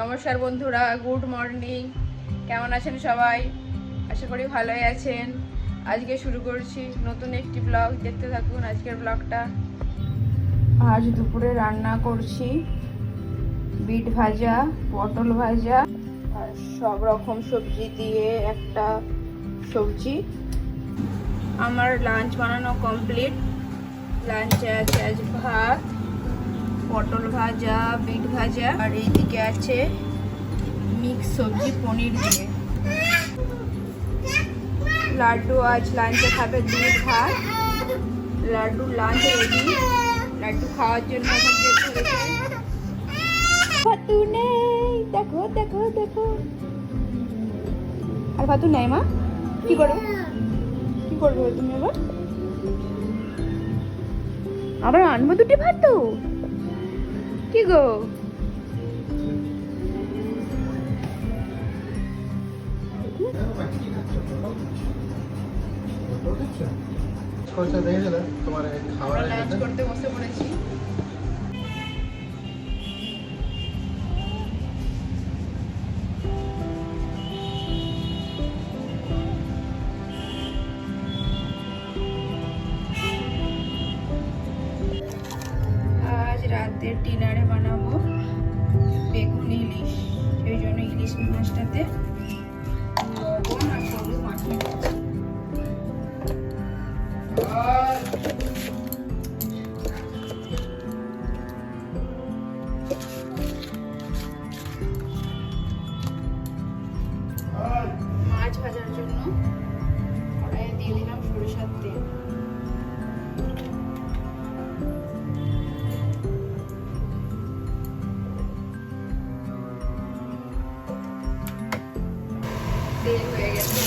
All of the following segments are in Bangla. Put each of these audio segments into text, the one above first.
নমস্কার বন্ধুরা, গুড মর্নিং। কেমন আছেন সবাই? আশা করি ভালোই আছেন। আজকে শুরু করছি নতুন একটি ব্লগ। দেখতে থাকুন আজকের ব্লগটা। আজ দুপুরে রান্না করছি বিট ভাজা, পটল ভাজা আর সব রকম সবজি দিয়ে একটা সবজি। আমার লাঞ্চ বানানো কমপ্লিট। লাঞ্চে আছে আজ ভাত, পটল ভাজা, বিট ভাজা আর এইদিকে আছে মিক্স সবজি পনির দিয়ে। লাড্ডু আজ লাঞ্চে খাবে দুধ ভাত। Laddu lunch ready. লাড্ডু খাওয়ার জন্য ভাতু নেই, দেখো দেখো দেখো। আর ভাতু নেই মা, কি করবে কি করবে তুমি? আবার আনবো দুটি ভাতু। কি গো, লাঞ্চ করতে বসে পড়েছি। আজ রাতের ডিনারে বানাবো বেগুন ইলিশ। সেই জন্য ইলিশ মাছটাতে লবণ আর হলুদ মাখিয়ে দিচ্ছি। মাছ ভাজার জন্য কড়াইয়ে দিয়ে দিলাম সরিষার তেল। তেল হয়ে গেছে,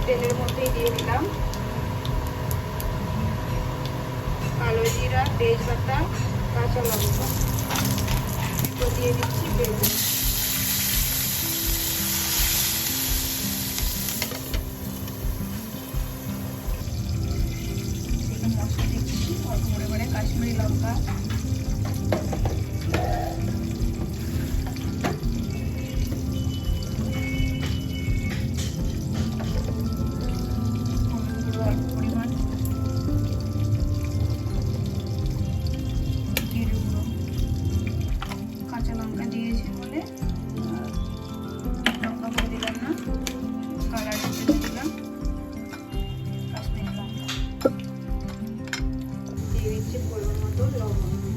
তেলের মধ্যেই দিয়ে দিলাম কালো জিরা, তেজপাতা, কাঁচা লঙ্কা। দিয়ে দিচ্ছি বেগুন। মশলা দিচ্ছি অল্প করে কাশ্মীরি লঙ্কা, পরিমাণ মতো লবণ।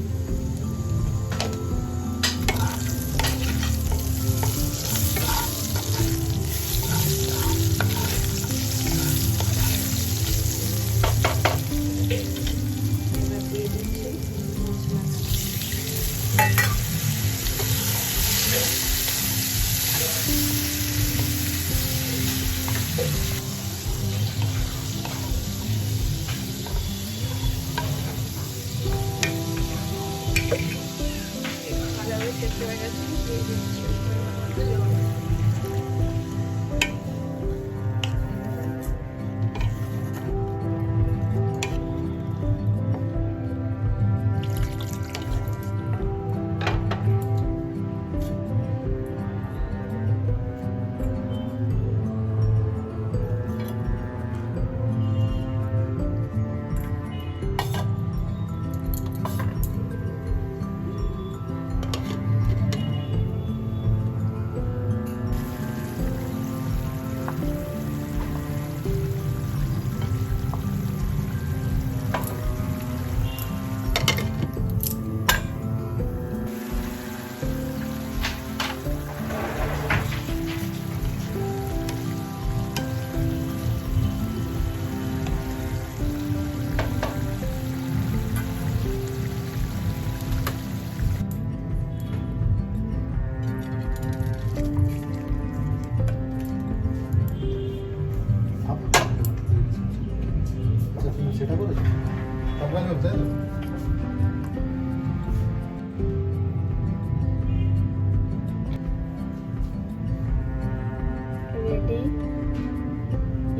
রেডি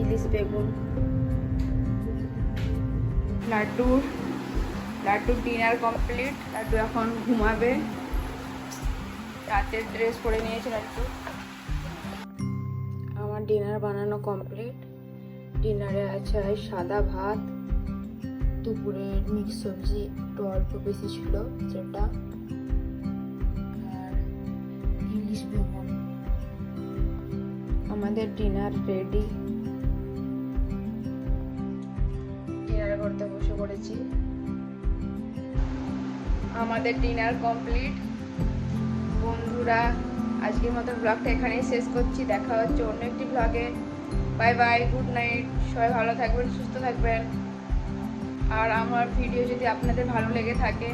ইলিশ বেগুন। লাড্ডুর ডিনার কমপ্লিট। লাড্ডু এখন ঘুমাবে। রাতের ড্রেস পরে নিয়েছে লাড্ডু। আমার ডিনার বানানো কমপ্লিট। ডিনারে আছে সাদা ভাত, দুপুরের মিক্স সবজি একটু অল্প বেশি ছিল সেটা, আর ইলিশ বেগুন। আমাদের ডিনার রেডি। ডিনার করতে বসে পড়েছি। আমাদের ডিনার কমপ্লিট। বন্ধুরা, আজকের মতো ব্লগটা এখানেই শেষ করছি। দেখা হচ্ছে অন্য একটি ব্লগে। Bye bye, good night. সবাই ভালো থাকবেন, সুস্থ থাকবেন। আর আমার ভিডিও যদি আপনাদের ভালো লেগে থাকে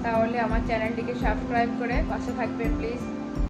তাহলে আমার চ্যানেলটিকে সাবস্ক্রাইব করে পাশে থাকবেন প্লিজ।